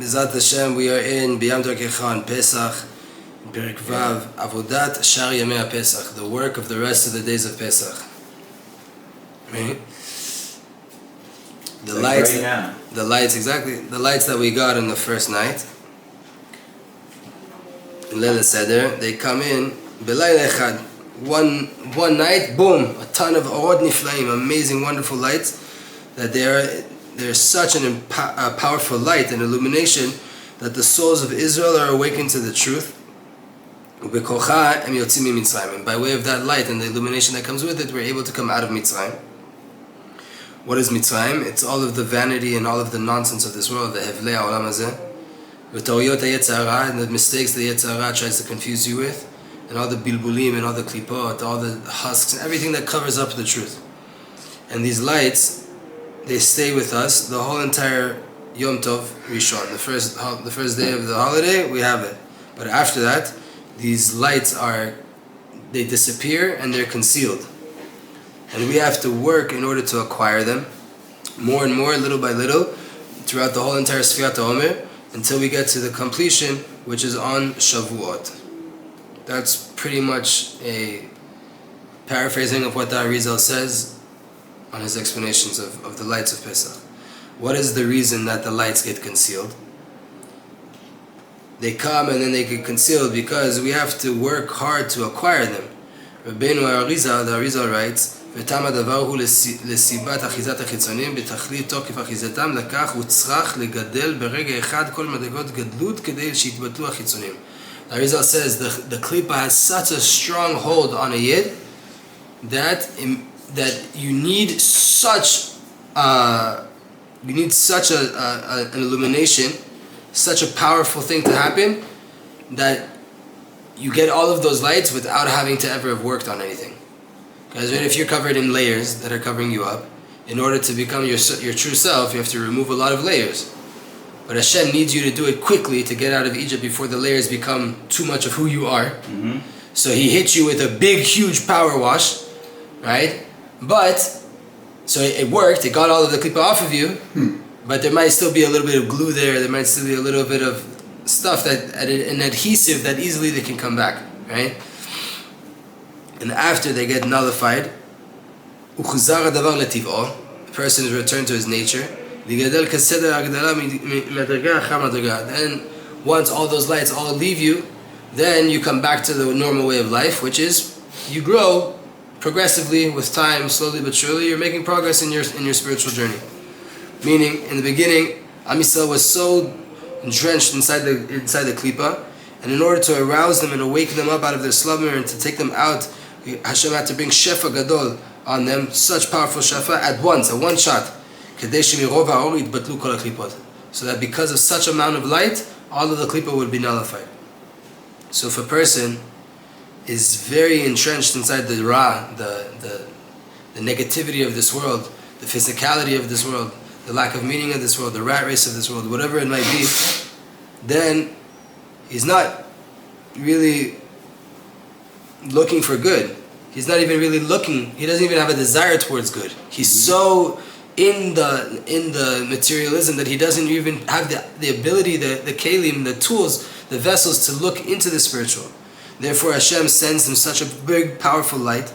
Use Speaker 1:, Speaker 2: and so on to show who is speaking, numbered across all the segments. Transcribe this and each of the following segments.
Speaker 1: B'ezrat Hashem, we are in B'yam Darkecha on Pesach, in Perek Vav, Avodat Shar Yamei Pesach, the work of the rest of the days of Pesach. Right? The lights, exactly. The lights that we got on the first night, in Leil Seder, they come in B'layla Echad. One night, boom, a ton of Orod Niflaim, amazing, wonderful lights. That there's such a powerful light and illumination that the souls of Israel are awakened to the truth. And by way of that light and the illumination that comes with it, we're able to come out of Mitzrayim. What is Mitzrayim? It's all of the vanity and all of the nonsense of this world, the Hevlei HaOlam Hazeh, and the mistakes that Yetzer Hara tries to confuse you with, and all the bilbulim and all the klipot, all the husks and everything that covers up the truth. And these lights, they stay with us the whole entire Yom Tov Rishon. The first day of the holiday, we have it. But after that, these lights they disappear and they're concealed. And we have to work in order to acquire them, more and more, little by little, throughout the whole entire Sfiyat HaOmer, until we get to the completion, which is on Shavuot. That's pretty much a paraphrasing of what the Arizal says on his explanations of the lights of Pesach. What is the reason that the lights get concealed? They come and then they get concealed because we have to work hard to acquire them. Rabbeinu the Arizal writes, ותם הדבר הוא לסיבת אחיזת החיצונים, בתכלית תוקף אחיזתם, לקח וצריך לגדל ברגע אחד כל מדרגות גדלות כדי שיתבטלו החיצונים. The Arizal says the klipa has such a strong hold on a yid that you need such an illumination, such a powerful thing to happen, that you get all of those lights without having to ever have worked on anything. Because if you're covered in layers that are covering you up, in order to become your true self, you have to remove a lot of layers. But Hashem needs you to do it quickly to get out of Egypt before the layers become too much of who you are. Mm-hmm. So He hits you with a big, huge power wash, right? So it worked, it got all of the klipa off of you, but there might still be a little bit of glue there might still be a little bit of stuff, an adhesive that easily they can come back, right? And after they get nullified, the person is returned to his nature. Then once all those lights all leave you, then you come back to the normal way of life, which is you grow progressively with time, slowly but surely. You're making progress in your spiritual journey. Meaning, in the beginning, Am Yisrael was so entrenched inside the klipa, and in order to arouse them and awaken them up out of their slumber and to take them out, Hashem had to bring shefa gadol on them, such powerful shefa at one shot. So that because of such amount of light, all of the klipa would be nullified. So if a person is very entrenched inside the ra, the negativity of this world, the physicality of this world, the lack of meaning of this world, the rat race of this world, whatever it might be, then he's not really looking for good. He's not even really looking, he doesn't even have a desire towards good. He's so in the materialism that he doesn't even have the ability, the kelim, the tools, the vessels to look into the spiritual. Therefore Hashem sends him such a big, powerful light,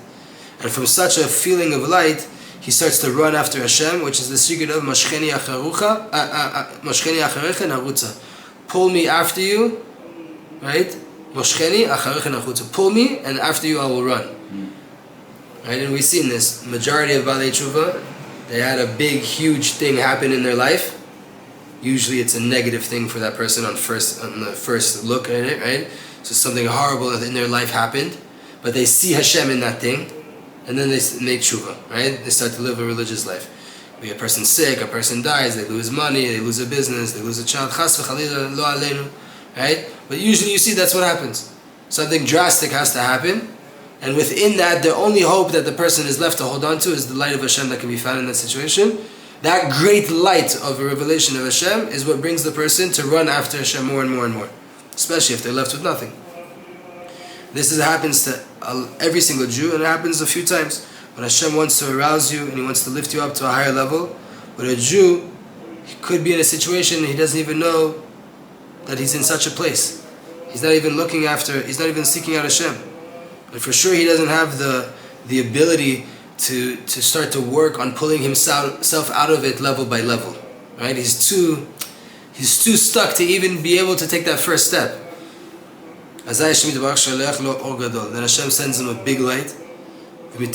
Speaker 1: and from such a feeling of light, he starts to run after Hashem, which is the secret of Mashcheni acharecha narutza. Pull me after you, right? Mashcheni acharecha narutza. Pull me, and after you I will run. Right? And we've seen this. Majority of Balei Tshuva, they had a big, huge thing happen in their life. Usually it's a negative thing for that person on the first look at it, right? So something horrible in their life happened, but they see Hashem in that thing, and then they make tshuva, right? They start to live a religious life. Maybe a person's sick, a person dies, they lose money, they lose a business, they lose a child, chas v'chalila lo aleinu, right? But usually you see that's what happens. Something drastic has to happen, and within that, the only hope that the person is left to hold on to is the light of Hashem that can be found in that situation. That great light of a revelation of Hashem is what brings the person to run after Hashem more and more and more, especially if they're left with nothing. This happens to every single Jew, and it happens a few times. When Hashem wants to arouse you and He wants to lift you up to a higher level, but a Jew, he could be in a situation he doesn't even know that he's in such a place. He's not even he's not even seeking out Hashem. But for sure he doesn't have the ability to start to work on pulling himself out of it level by level. Right? He's too stuck to even be able to take that first step. Then Hashem sends him a big light. They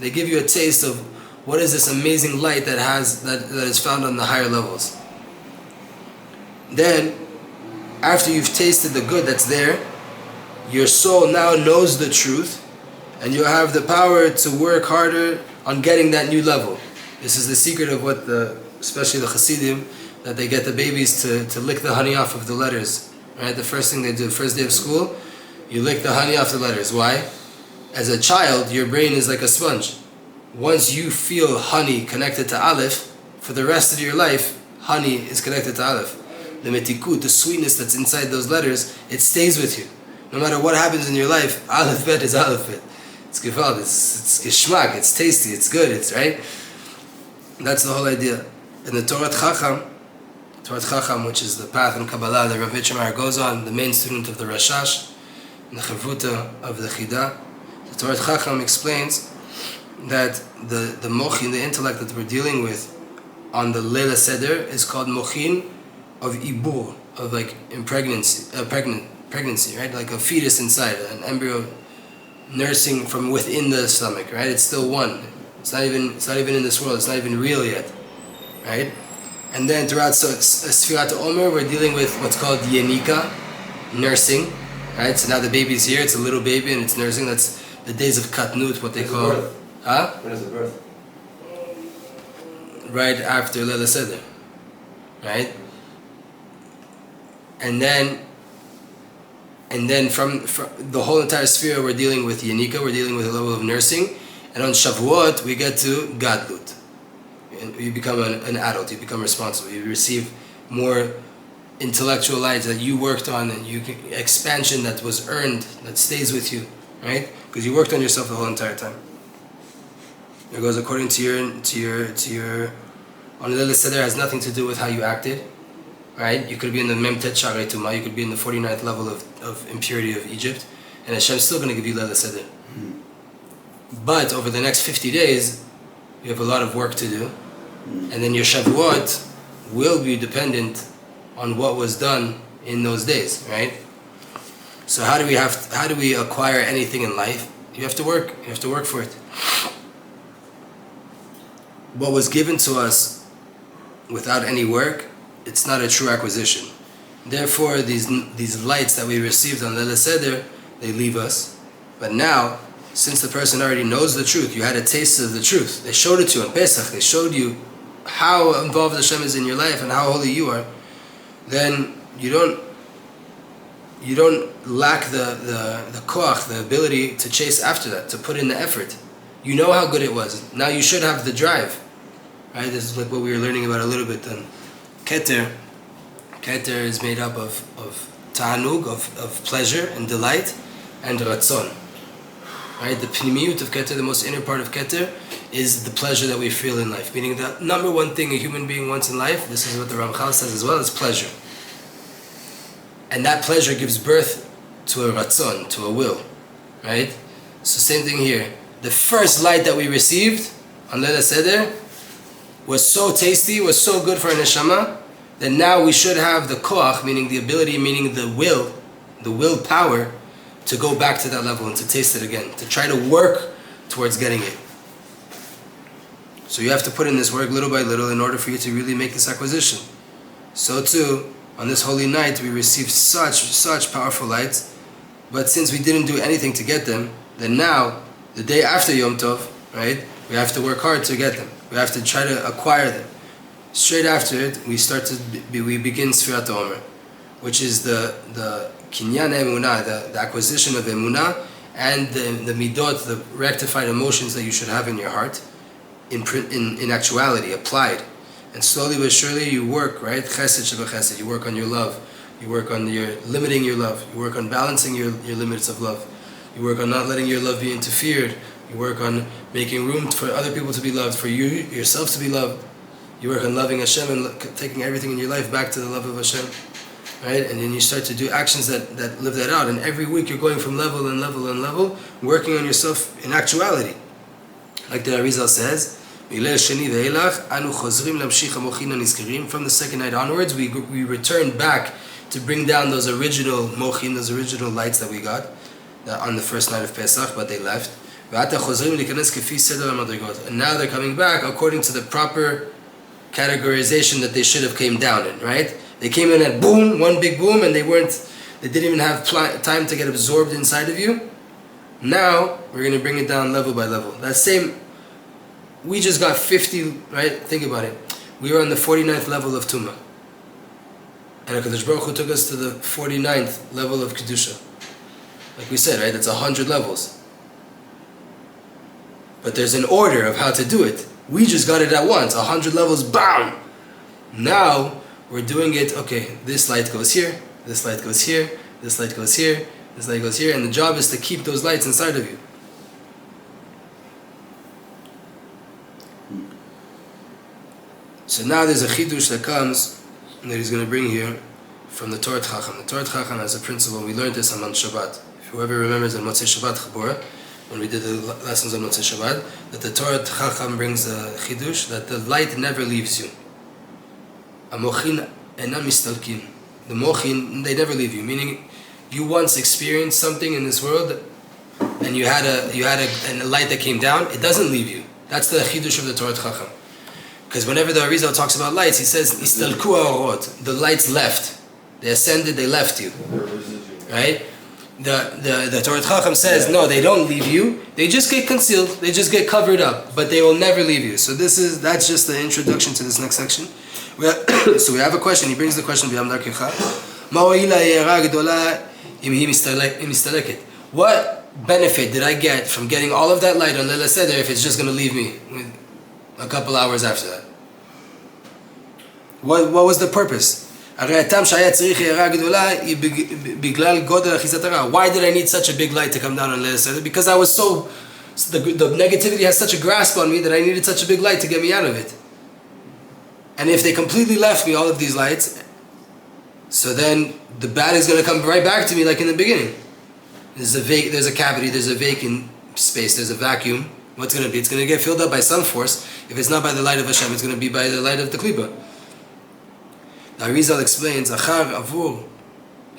Speaker 1: give you a taste of what is this amazing light that is found on the higher levels. Then, after you've tasted the good that's there, your soul now knows the truth, and you have the power to work harder on getting that new level. This is the secret of what especially the Hasidim, that they get the babies to lick the honey off of the letters. Right? The first thing they do, the first day of school, you lick the honey off the letters. Why? As a child, your brain is like a sponge. Once you feel honey connected to Aleph, for the rest of your life, honey is connected to Aleph. The metikut, the sweetness that's inside those letters, it stays with you. No matter what happens in your life, Aleph Bet is Aleph Bet. It's gefalt, it's geschmack, it's tasty, it's good, it's right. That's the whole idea. In the Torah Chacham, which is the path in Kabbalah that Rav Itchamar goes on, the main student of the Rashash, and the Chavruta of the Chida, the Torah Chacham explains that the mochin, the intellect that we're dealing with on the Leila Seder is called mochin of ibur, of like pregnancy, right? Like a fetus inside, an embryo nursing from within the stomach, right? It's still one. It's not even in this world. It's not even real yet, right? And then throughout Sfirat Omer, we're dealing with what's called Yenika, nursing, right? So now the baby's here. It's a little baby and it's nursing. That's the days of Katnut, what they call.
Speaker 2: When is the birth?
Speaker 1: Right after Leila Seder, right? And then from the whole entire sphere, we're dealing with Yenika. We're dealing with a level of nursing. And on Shavuot, we get to Gadlut. And you become an adult, you become responsible, you receive more intellectual light that you worked on, and expansion that was earned, that stays with you, right? Because you worked on yourself the whole entire time. It goes according to your on the Leila Seder has nothing to do with how you acted, right? You could be in the Memtet Sharei Tumah, you could be in the 49th level of impurity of Egypt, and Hashem's still going to give you Leila Seder. But over the next 50 days, you have a lot of work to do. And then your Shavuot will be dependent on what was done in those days, right? So how do we acquire anything in life? You have to work. You have to work for it. What was given to us without any work, it's not a true acquisition. Therefore, these lights that we received on Leila Seder, they leave us. But now, since the person already knows the truth, you had a taste of the truth. They showed it to you on Pesach. They showed you how involved Hashem is in your life and how holy you are. Then you don't lack the koach, the ability to chase after that, to put in the effort. You know how good it was. Now you should have the drive, right? This is like what we were learning about a little bit. Then Keter is made up of ta'anug, of pleasure and delight, and ratzon. Right? The pnimiyut of Keter, the most inner part of Keter, is the pleasure that we feel in life. Meaning the number one thing a human being wants in life, this is what the Ramchal says as well, is pleasure. And that pleasure gives birth to a ratzon, to a will. Right? So same thing here. The first light that we received on Leila Seder was so tasty, was so good for our neshama, that now we should have the koach, meaning the ability, meaning the willpower, to go back to that level and to taste it again, to try to work towards getting it. So you have to put in this work little by little in order for you to really make this acquisition. So too, on this holy night, we received such powerful lights, but since we didn't do anything to get them, then now, the day after Yom Tov, right, we have to work hard to get them. We have to try to acquire them. Straight after it, we begin Sfirat Omer, which is the Kinyan Emunah, the acquisition of Emunah, and the midot, the rectified emotions that you should have in your heart, in actuality, applied. And slowly but surely you work, right? Chesed sheba chesed. You work on your love. You work on limiting your love. You work on balancing your limits of love. You work on not letting your love be interfered. You work on making room for other people to be loved, for you yourself to be loved. You work on loving Hashem and taking everything in your life back to the love of Hashem, right? And then you start to do actions that live that out. And every week you're going from level and level and level, working on yourself in actuality. Like the Arizal says, from the second night onwards, we return back to bring down those original mochin, those original lights that we got on the first night of Pesach, but they left. And now they're coming back according to the proper categorization that they should have came down in, right? They came in at boom, one big boom, and they didn't even have time to get absorbed inside of you. Now we're going to bring it down level by level. We just got 50, right? Think about it. We were on the 49th level of Tumah. And HaKadosh Baruch Hu took us to the 49th level of Kedusha. Like we said, right? That's 100 levels. But there's an order of how to do it. We just got it at once. 100 levels, bam! Now, we're doing it, okay, this light goes here, this light goes here, this light goes here, this light goes here, and the job is to keep those lights inside of you. So now there's a chidush that comes, that he's going to bring here, from the Torah Chacham. The Torah Chacham has a principle, we learned this on Shabbat. If whoever remembers on Motzei Shabbat Chabura, when we did the lessons on Motzei Shabbat, that the Torah Chacham brings a chidush, that the light never leaves you. Amochin enam mistalkin. The mochin, they never leave you. Meaning, you once experienced something in this world, and you had a light that came down. It doesn't leave you. That's the chidush of the Torah Chacham. Because whenever the Arizal talks about lights, he says istalku haorot. The lights left. They ascended. They left you. Right? The Torah Chacham says no. They don't leave you. They just get concealed. They just get covered up. But they will never leave you. So that's just the introduction to this next section. So we have a question. He brings the question. What benefit did I get from getting all of that light on Leila Seder if it's just going to leave me a couple hours after that? What was the purpose? Why did I need such a big light to come down on Leila Seder? Because I was the negativity has such a grasp on me that I needed such a big light to get me out of it. And if they completely left me all of these lights, so then the bad is going to come right back to me like in the beginning. There's a cavity, there's a vacant space, there's a vacuum. What's going to be? It's going to get filled up by some force. If it's not by the light of Hashem, it's going to be by the light of the Klippa. The Arizal explains, Achar avur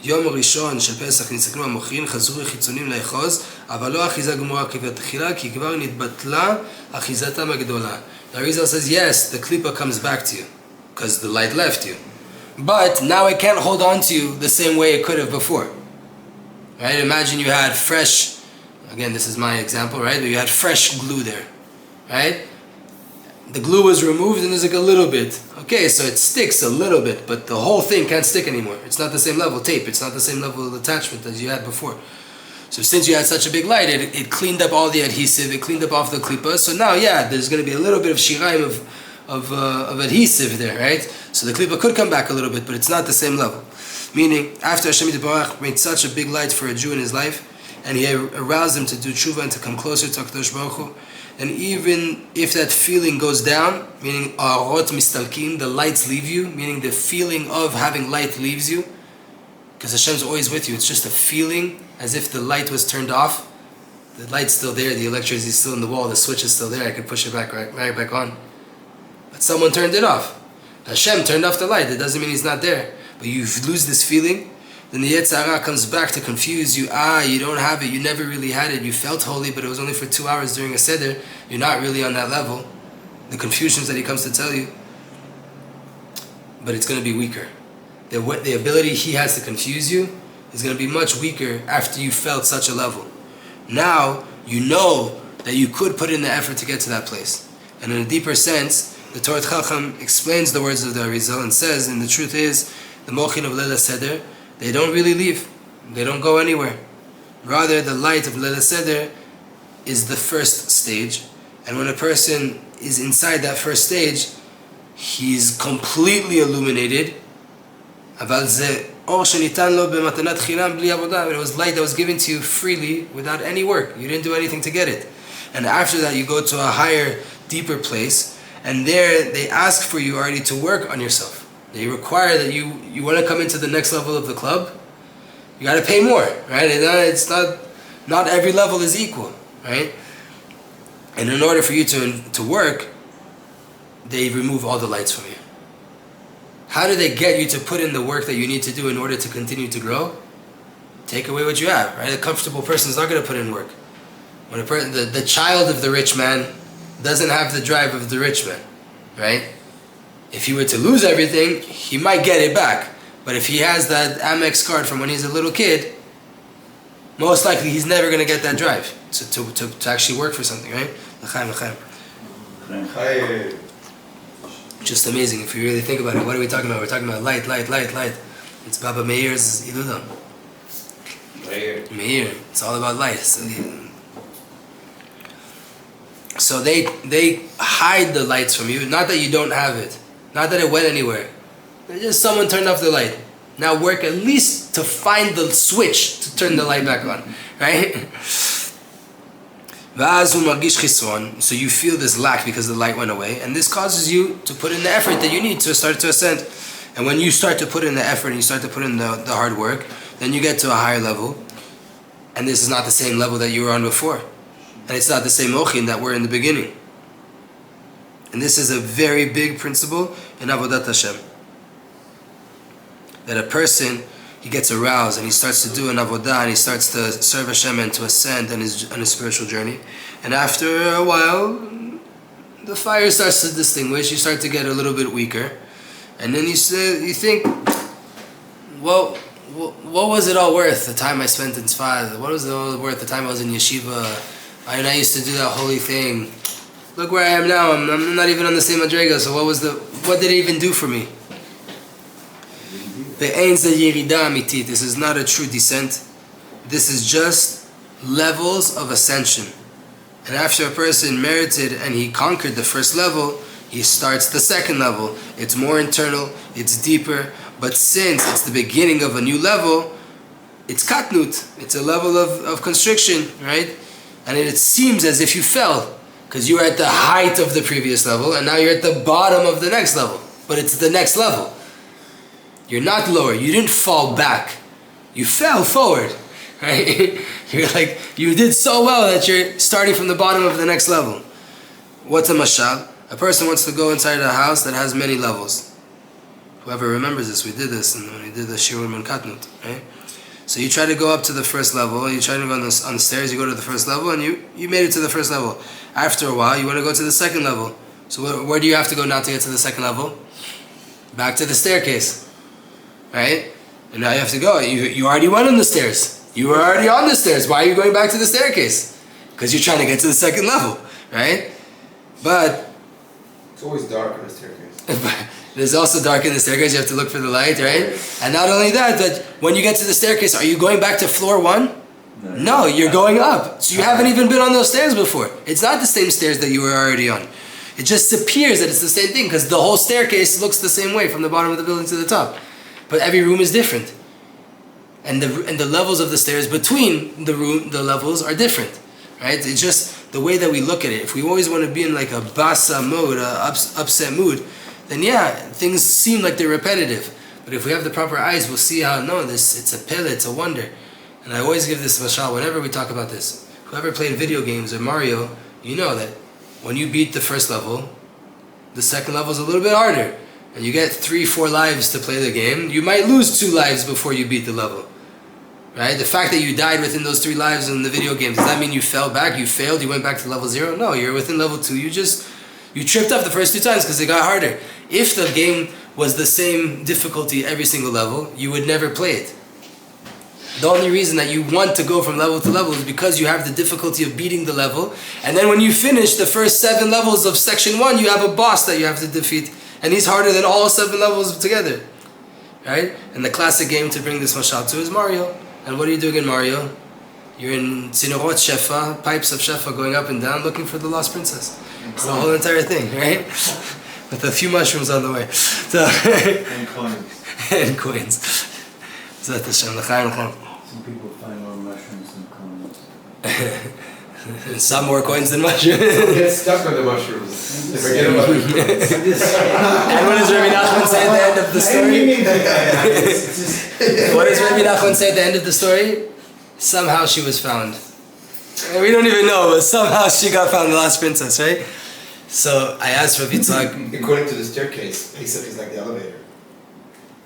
Speaker 1: yom rishon shel Pesach ניסקנו המוחין, חזרו חיצונים לאחוז, אבל לא אחיזה גמורה כבתחילה, כי כבר נתבטלה אחיזתם הגדולה. The Arizal says, yes, the Klippa comes back to you, because the light left you. But now it can't hold on to you the same way it could have before. Right? Imagine you had fresh, again, this is my example, right? But you had fresh glue there, right? The glue was removed and there's like a little bit. Okay, so it sticks a little bit, but the whole thing can't stick anymore. It's not the same level tape. It's not the same level of attachment as you had before. So since you had such a big light, it cleaned up all the adhesive, it cleaned up off the klippa. So now, yeah, there's going to be a little bit of shiraim of adhesive there, right? So the klippa could come back a little bit, but it's not the same level. Meaning, after Hashem Yitbarach made such a big light for a Jew in his life, and he aroused him to do tshuva and to come closer to HaKadosh Baruch Hu, and even if that feeling goes down, meaning arot mistalkin, the lights leave you, meaning the feeling of having light leaves you, because Hashem's always with you. It's just a feeling as if the light was turned off. The light's still there, the electricity is still in the wall, the switch is still there, I could push it right back on. But someone turned it off. Hashem turned off the light, it doesn't mean he's not there. But you lose this feeling, then the Yetzer Hara comes back to confuse you. You don't have it, you never really had it, you felt holy, but it was only for 2 hours during a Seder, you're not really on that level. The confusions that he comes to tell you, but it's going to be weaker. The ability he has to confuse you is going to be much weaker after you felt such a level. Now, you know that you could put in the effort to get to that place. And in a deeper sense, the Torah Chacham explains the words of the Arizal and says, and the truth is, the Mochin of Leila Seder, they don't really leave. They don't go anywhere. Rather, the light of Leila Seder is the first stage. And when a person is inside that first stage, he's completely illuminated. It was light that was given to you freely without any work. You didn't do anything to get it. And after that, you go to a higher, deeper place. And there, they ask for you already to work on yourself. They require that you want to come into the next level of the club, you got to pay more, right? It's not every level is equal, right? And in order for you to work, they remove all the lights from you. How do they get you to put in the work that you need to do in order to continue to grow? Take away what you have, right? A comfortable person is not going to put in work. When a person, the child of the rich man doesn't have the drive of the rich man, right? If he were to lose everything, he might get it back. But if he has that Amex card from when he's a little kid, most likely he's never going to get that drive to actually work for something, right? Just amazing if you really think about it. What are we talking about? We're talking about light. It's Baba Meir's Iludam. Meir. It's all about light. So they hide the lights from you. Not that you don't have it. Not that it went anywhere. Just someone turned off the light. Now work at least to find the switch to turn the light back on. Right? So you feel this lack because the light went away. And this causes you to put in the effort that you need to start to ascend. And when you start to put in the effort and you start to put in the hard work, then you get to a higher level. And this is not the same level that you were on before. And it's not the same mochin that were in the beginning. And this is a very big principle in Avodat Hashem. That a person, he gets aroused and he starts to do an avodah and he starts to serve Hashem and to ascend on his spiritual journey. And after a while, the fire starts to distinguish. You start to get a little bit weaker. And then you think, well, what was it all worth, the time I spent in Tzfat? What was it all worth, the time I was in yeshiva? I used to do that holy thing. Look where I am now. I'm not even on the same madrega. So what did it even do for me? This is not a true descent. This is just levels of ascension. And after a person merited and he conquered the first level, he starts the second level. It's more internal, it's deeper. But since it's the beginning of a new level, it's katnut. It's a level of constriction, right? And it seems as if you fell, because you were at the height of the previous level, and now you're at the bottom of the next level. But it's the next level. You're not lower. You didn't fall back. You fell forward, right? You're like, you did so well that you're starting from the bottom of the next level. What's a mashal? A person wants to go inside a house that has many levels. Whoever remembers this, we did this when we did the Shiurim and Katnut, right? So you try to go up to the first level, you try to go on the stairs, you go to the first level, and you made it to the first level. After a while, you want to go to the second level. So where do you have to go now to get to the second level? Back to the staircase, right? And now you have to go. You already went on the stairs. You were already on the stairs. Why are you going back to the staircase? Because you're trying to get to the second level, right? But
Speaker 2: it's always dark on the staircase.
Speaker 1: There's also dark in the staircase. You have to look for the light, right? And not only that, but when you get to the staircase, are you going back to floor 1? No, you're going up. So you haven't even been on those stairs before. It's not the same stairs that you were already on. It just appears that it's the same thing because the whole staircase looks the same way from the bottom of the building to the top. But every room is different. And the levels of the stairs between the levels are different, right? It's just the way that we look at it. If we always want to be in like a basa mode, upset mood, then yeah, things seem like they're repetitive. But if we have the proper eyes, we'll see how, no, it's a pele, it's a wonder. And I always give this mashal whenever we talk about this. Whoever played video games or Mario, you know that when you beat the first level, the second level is a little bit harder. And you get 3-4 lives to play the game. You might lose 2 lives before you beat the level. Right? The fact that you died within those 3 lives in the video game, does that mean you fell back? You failed? You went back to level 0? No, you're within level 2. You tripped up the first 2 times because it got harder. If the game was the same difficulty every single level, you would never play it. The only reason that you want to go from level to level is because you have the difficulty of beating the level. And then when you finish the first 7 levels of section 1, you have a boss that you have to defeat. And he's harder than all 7 levels together. Right? And the classic game to bring this mashal to is Mario. And what are you doing in Mario? You're in Tzinorot Shefa, pipes of Shefa going up and down looking for the lost princess. It's the whole entire thing, right? With a few mushrooms on the way. So
Speaker 2: And coins.
Speaker 1: And coins. Zat Hashem, l'chaim, l'chaim.
Speaker 3: Some people find more mushrooms than coins.
Speaker 1: Some more coins than mushrooms.
Speaker 2: Get stuck on the mushrooms. They forget about the coins.
Speaker 1: And what does Rabbi Nachman say at the end of the story? What does Rabbi Nachman say at the end of the story? Somehow she was found. And we don't even know, but somehow she got found, the last princess, right? So I asked Rav Yitzchak.
Speaker 2: According to the staircase, Pesach is like the elevator.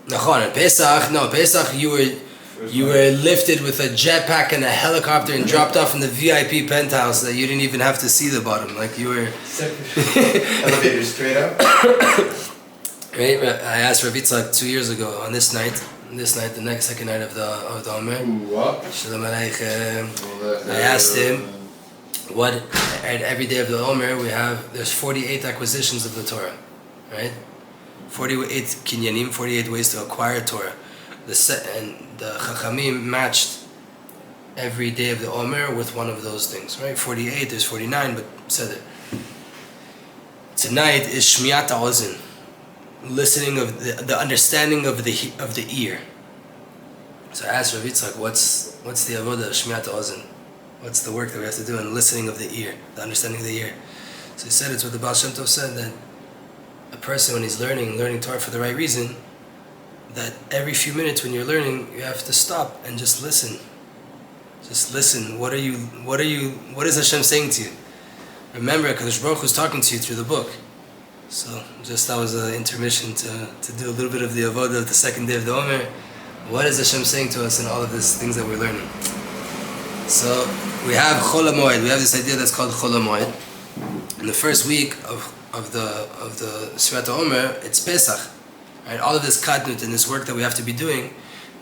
Speaker 1: Nachon, Pesach, you were lifted with a jetpack and a helicopter and dropped off in the VIP penthouse that you didn't even have to see the bottom. Like you were...
Speaker 2: Elevator straight up.
Speaker 1: Right? I asked Rav Yitzchak 2 years ago on this night, the next second night of the Omer. Shalom Aleichem. I asked him, what, at every day of the Omer there's 48 acquisitions of the Torah, right? 48 kinyanim, 48 ways to acquire Torah. And the Chachamim matched every day of the Omer with one of those things, right? 48, there's 49, but said it. Tonight is Shmiat Ozin, listening of the understanding of the ear. So I asked Rav Yitzchak, what's the avodah of Shmiat Ozin? What's the work that we have to do in listening of the ear, the understanding of the ear? So he said it's what the Baal Shem Tov said, that a person when he's learning Torah for the right reason, that every few minutes when you're learning, you have to stop and just listen. Just listen. What is Hashem saying to you? Remember, HaKadosh Baruch Hu is talking to you through the book. So just that was an intermission to do a little bit of the avodah of the second day of the Omer. What is Hashem saying to us in all of these things that we're learning? So we have Chol HaMoed. We have this idea that's called Chol HaMoed. In the first week of the Sfirat HaOmer, it's Pesach. Right? All of this katnut and this work that we have to be doing,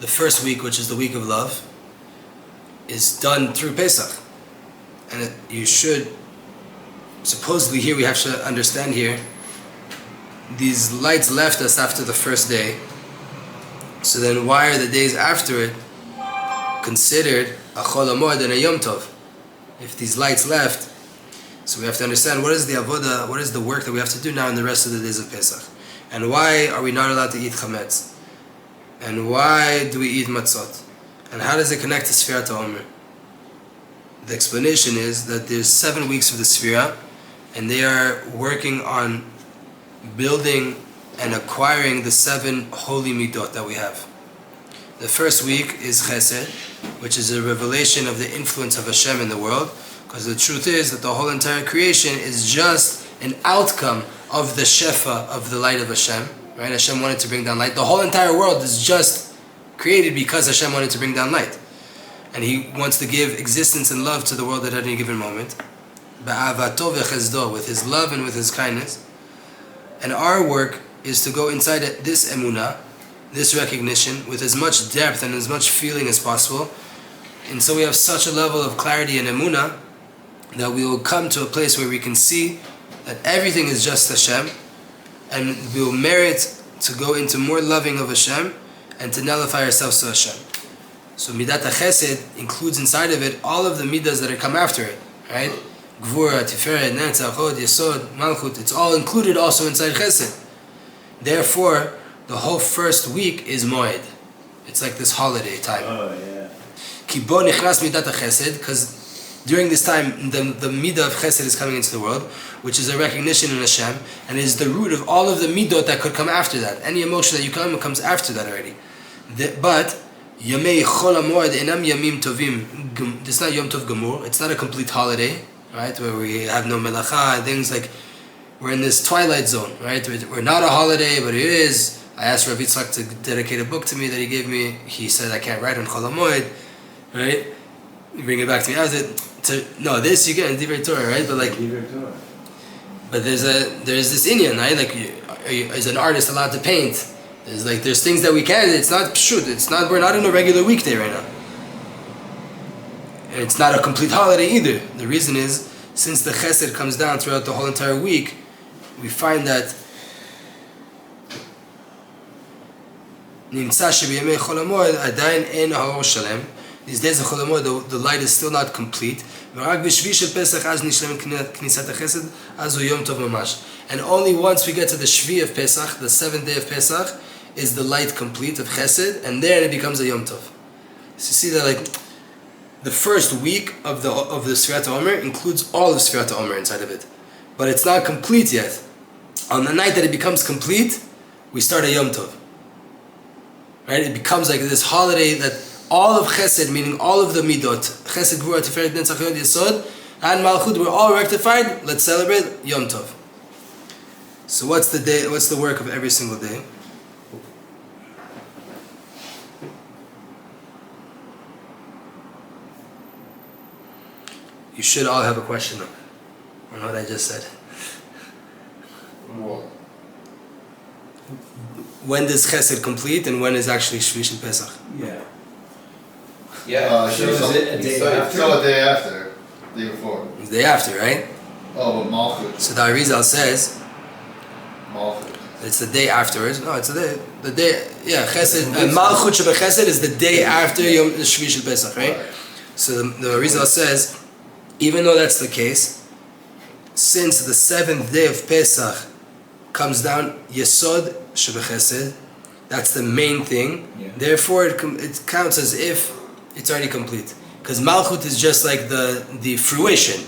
Speaker 1: the first week, which is the week of love, is done through Pesach. And you should, supposedly here we have to understand here, these lights left us after the first day. So then why are the days after it considered a Chol HaMoed and a Yom Tov? If these lights left, so we have to understand what is the avodah, what is the work that we have to do now in the rest of the days of Pesach. And why are we not allowed to eat chametz? And why do we eat matzot? And how does it connect to Sfirat HaOmer? The explanation is that there's 7 weeks of the Sfira, and they are working on building and acquiring the 7 holy midot that we have. The first week is Chesed, which is a revelation of the influence of Hashem in the world, because the truth is that the whole entire creation is just an outcome of the Shefa of the light of Hashem. Right? Hashem wanted to bring down light. The whole entire world is just created because Hashem wanted to bring down light. And He wants to give existence and love to the world at any given moment. Ba'avato v'chesdo, with His love and with His kindness. And our work is to go inside this emunah, this recognition, with as much depth and as much feeling as possible. And so we have such a level of clarity and emunah that we will come to a place where we can see that everything is just Hashem, and we will merit to go into more loving of Hashem and to nullify ourselves to Hashem. So Midat HaChesed includes inside of it all of the midas that come after it, right? Gvura, Tiferet, Netzach, Hod, Yesod, Malchut, it's all included also inside Chesed. Therefore, the whole first week is Moed. It's like this holiday time.
Speaker 3: Oh, yeah.
Speaker 1: Ki bo nichnas Midat HaChesed, because during this time, the midah of Chesed is coming into the world, which is a recognition in Hashem, and is the root of all of the midot that could come after that. Any emotion that you come, it comes after that already. But Yamei Chol HaMoed enam yamim tovim. It's not Yom Tov Gamur. It's not a complete holiday, right? Where we have no melacha and things like. We're in this twilight zone, right? We're not a holiday, but it is. I asked Rav Yitzchak to dedicate a book to me that he gave me. He said I can't write on Chol HaMoed, right? Bring it back to me. I was no, this you get in Divrei Torah, right? But like, but there's this inyan, right? Like, is an artist allowed to paint? There's things that we can. It's not pshut. It's not. We're not in a regular weekday right now, and it's not a complete holiday either. The reason is since the Chesed comes down throughout the whole entire week, we find that Nimtza shebiyamei Chol HaMoed adayin ein ha'or shalem. These days of Chol HaMoed, the light is still not complete. And only once we get to the Shvi of Pesach, the 7th day of Pesach, is the light complete of Chesed, and then it becomes a Yom Tov. So you see that, like, the first week of the Sfirat Omer includes all of Sfirat Omer inside of it. But it's not complete yet. On the night that it becomes complete, we start a Yom Tov. Right? It becomes like this holiday that all of Chesed, meaning all of the Midot, Chesed, Gvura, Tiferet, Netzach, Yod, Yesod, and Malchut, we're all rectified. Let's celebrate Yom Tov. So what's the day? What's the work of every single day? You should all have a question on what I just said.
Speaker 2: What?
Speaker 1: When does Chesed complete and when is actually Shvish and Pesach?
Speaker 3: Yeah.
Speaker 2: Yeah.
Speaker 3: So is it a day after?
Speaker 2: So a day after. Day before.
Speaker 1: It's the day after, right?
Speaker 2: Oh, but Malchut.
Speaker 1: So the Arizal says
Speaker 2: Malchut.
Speaker 1: it's the day afterwards. No, it's the day. Yeah, Chesed. Malchut Sheba Chesed is the day after Yom Shvish and Pesach, right? So the Arizal says, even though that's the case, since the 7th day of Pesach comes down Yesod Sheba Chesed, that's the main thing.
Speaker 3: Yeah.
Speaker 1: Therefore, it counts as if it's already complete. Because Malchut is just like the fruition.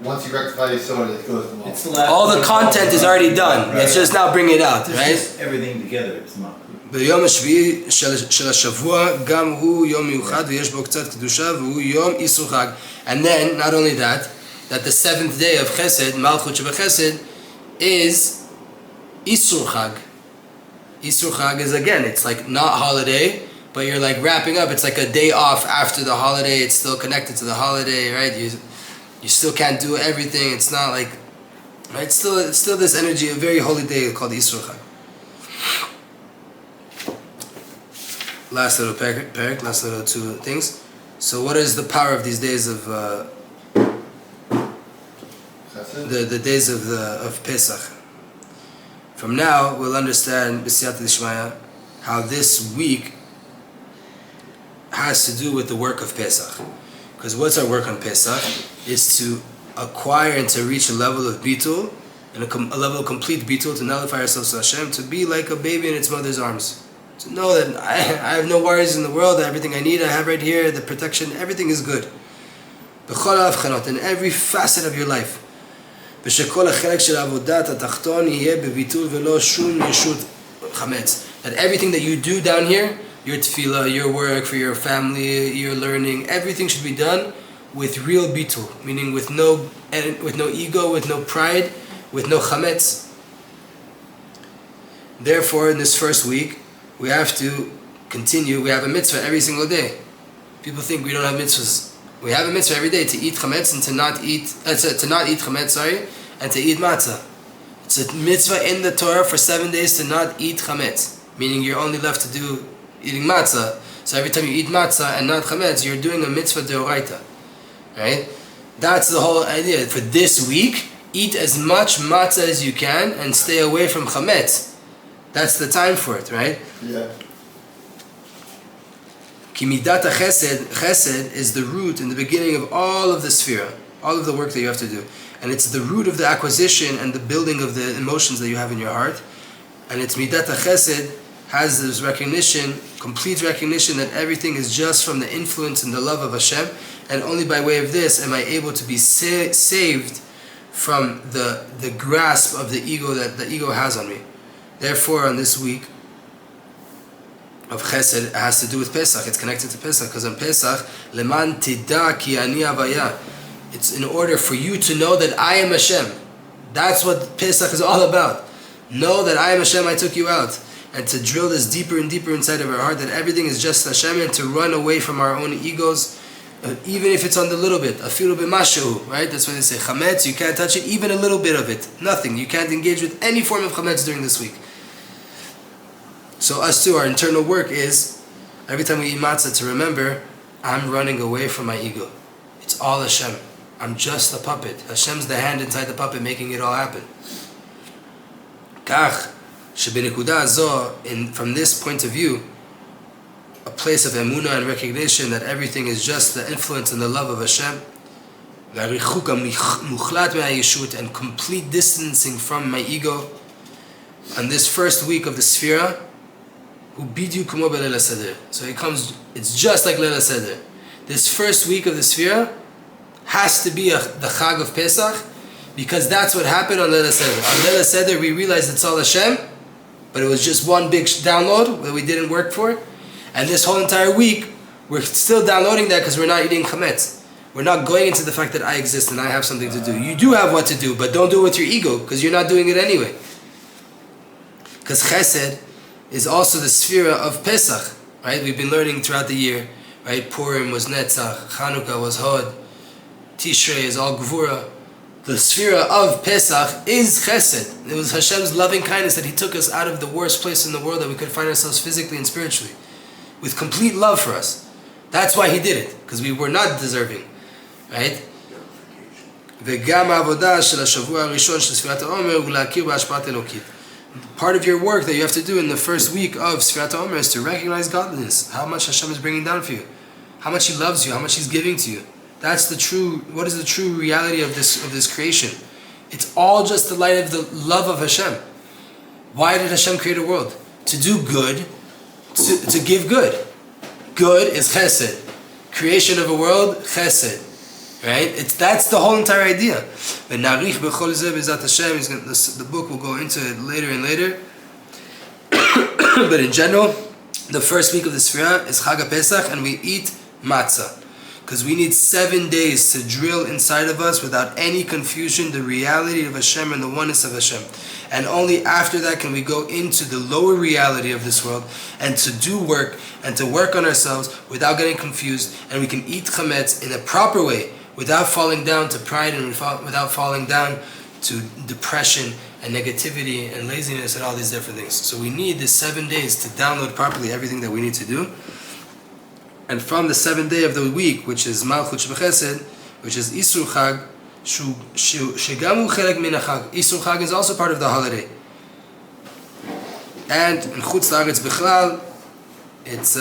Speaker 2: Once you rectify Yesod, it goes to Malchut.
Speaker 3: It's the last
Speaker 1: All the
Speaker 3: one.
Speaker 1: content is already done.
Speaker 3: Right.
Speaker 1: It's just now bring it out,
Speaker 3: It's
Speaker 1: right?
Speaker 3: just everything together. It's not.
Speaker 1: ביום השביעי של השבוע גם הוא יום מיוחד ויש בו קצת קדושה והוא יום איסור חג. And then, not only that the 7th day of Chesed, Malchut Shebechesed, is Isur Chag. Isur Chag is, again, it's like not holiday, but you're like wrapping up. It's like a day off after the holiday. It's still connected to the holiday, right? You still can't do everything. It's not like, right? It's still this energy, a very holy day called Isur Chag. Last little parak, last little two things. So what is the power of these days of the days of Pesach? From now we'll understand b'siyata d'shmaya how this week has to do with the work of Pesach. Because what's our work on Pesach is to acquire and to reach a level of bitul, and a level of complete bitul, to nullify ourselves to Hashem, to be like a baby in its mother's arms. To know that I have no worries in the world, that everything I need I have right here, the protection, everything is good. In every facet of your life. That everything that you do down here, your tefillah, your work, for your family, your learning, everything should be done with real bitul, meaning with no ego, with no pride, with no chametz. Therefore, in this first week, we have to continue. We have a mitzvah every single day. People think we don't have mitzvahs. We have a mitzvah every day to eat chametz and to not eat chametz, and to eat matzah. It's a mitzvah in the Torah for 7 days to not eat chametz, meaning you're only left to do eating matzah. So every time you eat matzah and not chametz, you're doing a mitzvah deoraita, right? That's the whole idea. For this week, eat as much matzah as you can and stay away from chametz. That's the time for it, right?
Speaker 2: Yeah.
Speaker 1: Ki midat chesed is the root and the beginning of all of the sphera, all of the work that you have to do. And it's the root of the acquisition and the building of the emotions that you have in your heart. And it's midat chesed has this recognition, complete recognition that everything is just from the influence and the love of Hashem. And only by way of this am I able to be saved from the grasp of the ego that the ego has on me. Therefore, on this week of Chesed, it has to do with Pesach. It's connected to Pesach because on Pesach, Leman Tida Ki Ani Avaya. It's in order for you to know that I am Hashem. That's what Pesach is all about. Know that I am Hashem, I took you out. And to drill this deeper and deeper inside of our heart, that everything is just Hashem, and to run away from our own egos, even if it's on the little bit, afilu b'mashu, right? That's why they say chametz, you can't touch it, even a little bit of it. Nothing. You can't engage with any form of chametz during this week. So us too, our internal work is, every time we eat matzah, to remember, I'm running away from my ego. It's all Hashem. I'm just a puppet. Hashem's the hand inside the puppet making it all happen. Kach, shebenekuda zo, from this point of view, a place of emunah and recognition that everything is just the influence and the love of Hashem, and complete distancing from my ego. On this first week of the Sphira, so it comes, it's just like Leil HaSeder. this first week of the Sfira has to be the Chag of Pesach, because that's what happened on Leil Seder. On Leil Seder we realized it's all Hashem, but it was just one big download that we didn't work for. And this whole entire week, we're still downloading that because we're not eating chametz. We're not going into the fact that I exist and I have something to do. You do have what to do, but don't do it with your ego, because you're not doing it anyway. Because chesed is also the Sfira of Pesach, right? We've been learning throughout the year, right? Purim was Netzach, Chanukah was Hod, Tishrei is all Gvura. The Sfira of Pesach is chesed. It was Hashem's loving kindness that He took us out of the worst place in the world that we could find ourselves physically and spiritually, with complete love for us. That's why He did it, because we were not deserving, right? Part of your work that you have to do in the first week of Sfirat HaOmer is to recognize godliness, how much Hashem is bringing down for you, how much He loves you, how much He's giving to you. That's the true. What is the true reality of this creation? It's all just the light of the love of Hashem. Why did Hashem create a world? To do good, to give good. Good is chesed. Creation of a world, chesed. Right? That's the whole entire idea. The book will go into it later and later. But in general, the first week of the Sfira is Chag Pesach, and we eat matzah. Because we need 7 days to drill inside of us without any confusion the reality of Hashem and the oneness of Hashem. And only after that can we go into the lower reality of this world and to do work and to work on ourselves without getting confused. And we can eat chametz in a proper way without falling down to pride and without falling down to depression and negativity and laziness and all these different things. So we need this 7 days to download properly everything that we need to do. And from the 7th day of the week, which is Malchut Shebechesed, which is Isur Chag, Shegamu Chelek Min HaChag. Isur Chag is also part of the holiday. And in Chutz La'aretz Bichlal, it's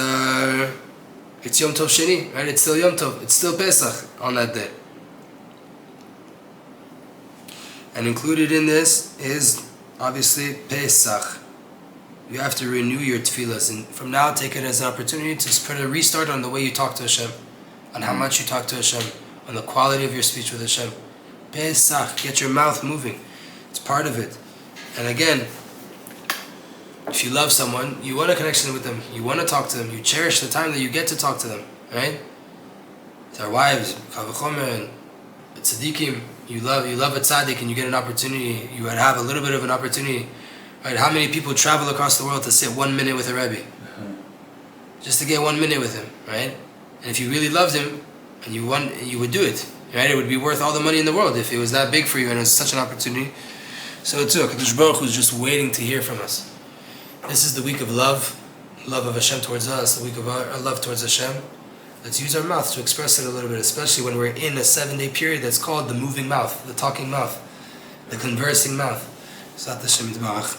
Speaker 1: Yom Tov Sheni, right? It's still Yom Tov. It's still Pesach on that day. And included in this is obviously Pesach. You have to renew your tefillas, and from now take it as an opportunity to put a restart on the way you talk to Hashem, on how much you talk to Hashem, on the quality of your speech with Hashem. Pesach, get your mouth moving. It's part of it. And again, if you love someone, you want a connection with them, you want to talk to them, you cherish the time that you get to talk to them, right? With our wives, Chavachomer and Tzaddikim, you love a tzaddik and you get an opportunity, you would have a little bit of an opportunity. Right? How many people travel across the world to sit 1 minute with a Rebbe? Just to get 1 minute with him, right? And if you really loved him, and you would do it, right? It would be worth all the money in the world if it was that big for you and it was such an opportunity. So too, HaKadosh Baruch Hu is just waiting to hear from us. This is the week of love of Hashem towards us, the week of our love towards Hashem. Let's use our mouth to express it a little bit, especially when we're in a 7-day period that's called the moving mouth, the talking mouth, the conversing mouth. Zat Hashem Yitbarach.